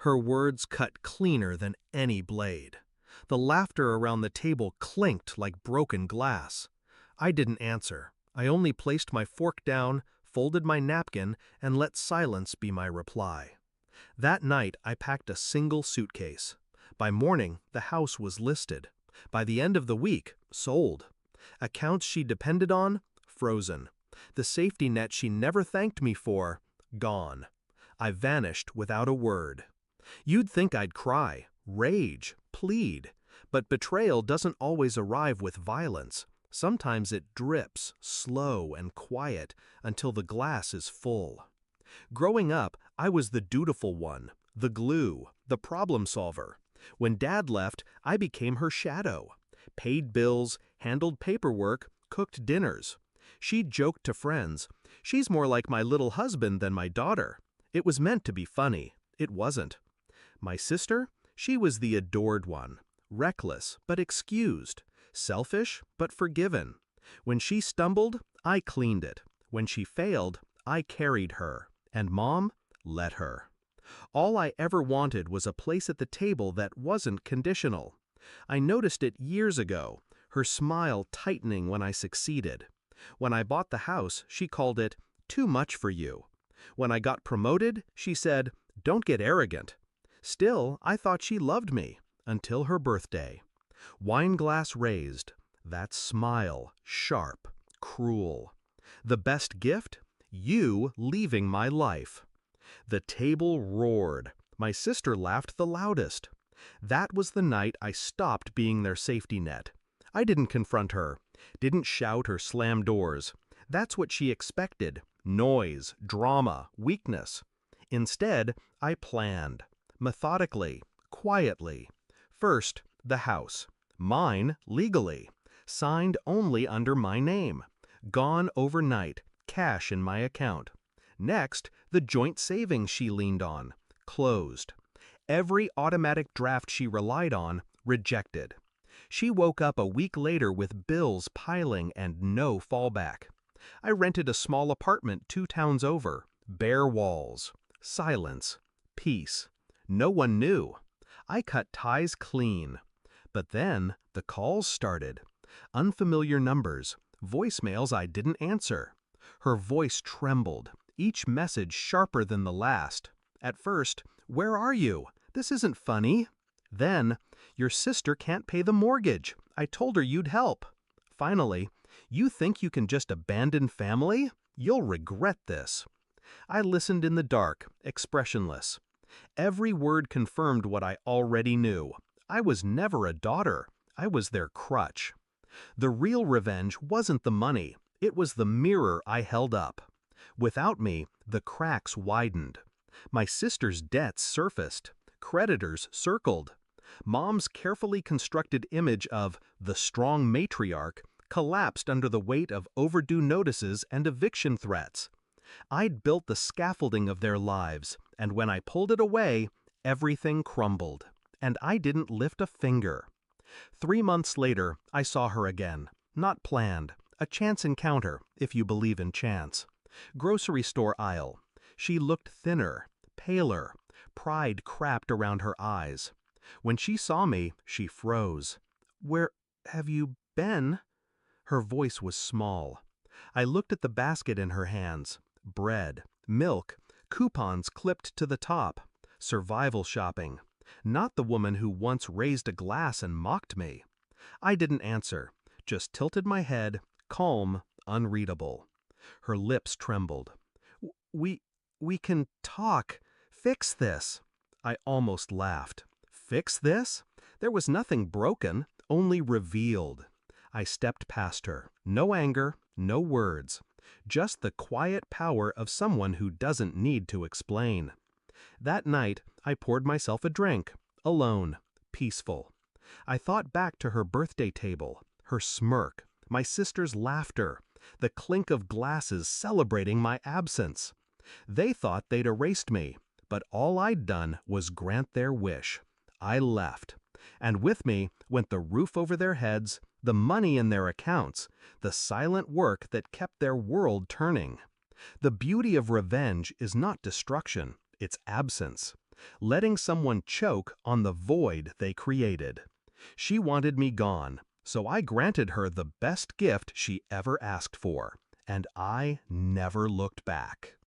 Her words cut cleaner than any blade. The laughter around the table clinked like broken glass. I didn't answer. I only placed my fork down, folded my napkin, and let silence be my reply. That night, I packed a single suitcase. By morning, the house was listed. By the end of the week, sold. Accounts she depended on, frozen. The safety net she never thanked me for, gone. I vanished without a word. You'd think I'd cry, rage, plead. But betrayal doesn't always arrive with violence. Sometimes it drips, slow and quiet, until the glass is full. Growing up, I was the dutiful one, the glue, the problem solver. When Dad left, I became her shadow. Paid bills, handled paperwork, cooked dinners. She joked to friends, "She's more like my little husband than my daughter." It was meant to be funny. It wasn't. My sister? She was the adored one. Reckless, but excused. Selfish, but forgiven. When she stumbled, I cleaned it. When she failed, I carried her. And Mom, let her. All I ever wanted was a place at the table that wasn't conditional. I noticed it years ago, her smile tightening when I succeeded. When I bought the house, she called it, "too much for you." When I got promoted, she said, "don't get arrogant." Still, I thought she loved me, until her birthday. Wine glass raised, that smile, sharp, cruel. The best gift? You leaving my life. The table roared. My sister laughed the loudest. That was the night I stopped being their safety net. I didn't confront her, didn't shout or slam doors. That's what she expected. Noise, drama, weakness. Instead, I planned. Methodically, quietly. First, the house. Mine, legally. Signed only under my name. Gone overnight, cash in my account. Next, the joint savings she leaned on. Closed. Every automatic draft she relied on, rejected. She woke up a week later with bills piling and no fallback. I rented a small apartment 2 towns over. Bare walls. Silence. Peace. No one knew. I cut ties clean. But then the calls started. Unfamiliar numbers. Voicemails I didn't answer. Her voice trembled, each message sharper than the last. At first, "Where are you? This isn't funny." Then, "Your sister can't pay the mortgage. I told her you'd help." Finally, "You think you can just abandon family? You'll regret this." I listened in the dark, expressionless. Every word confirmed what I already knew. I was never a daughter. I was their crutch. The real revenge wasn't the money. It was the mirror I held up. Without me, the cracks widened. My sister's debts surfaced. Creditors circled. Mom's carefully constructed image of the strong matriarch collapsed under the weight of overdue notices and eviction threats. I'd built the scaffolding of their lives, and when I pulled it away, everything crumbled. And I didn't lift a finger. 3 months later, I saw her again. Not planned. A chance encounter, if you believe in chance. Grocery store aisle. She looked thinner, paler. Pride crapped around her eyes. When she saw me, she froze. "Where have you been?" Her voice was small. I looked at the basket in her hands. Bread, milk, coupons clipped to the top. Survival shopping. Not the woman who once raised a glass and mocked me. I didn't answer, just tilted my head, calm, unreadable. Her lips trembled. We can talk. Fix this." I almost laughed. Fix this? There was nothing broken, only revealed. I stepped past her. No anger, no words. Just the quiet power of someone who doesn't need to explain. That night, I poured myself a drink, alone, peaceful. I thought back to her birthday table, her smirk, my sister's laughter, the clink of glasses celebrating my absence. They thought they'd erased me, but all I'd done was grant their wish. I left, and with me went the roof over their heads, the money in their accounts, the silent work that kept their world turning. The beauty of revenge is not destruction, it's absence. letting someone choke on the void they created. She wanted me gone, so I granted her the best gift she ever asked for, and I never looked back.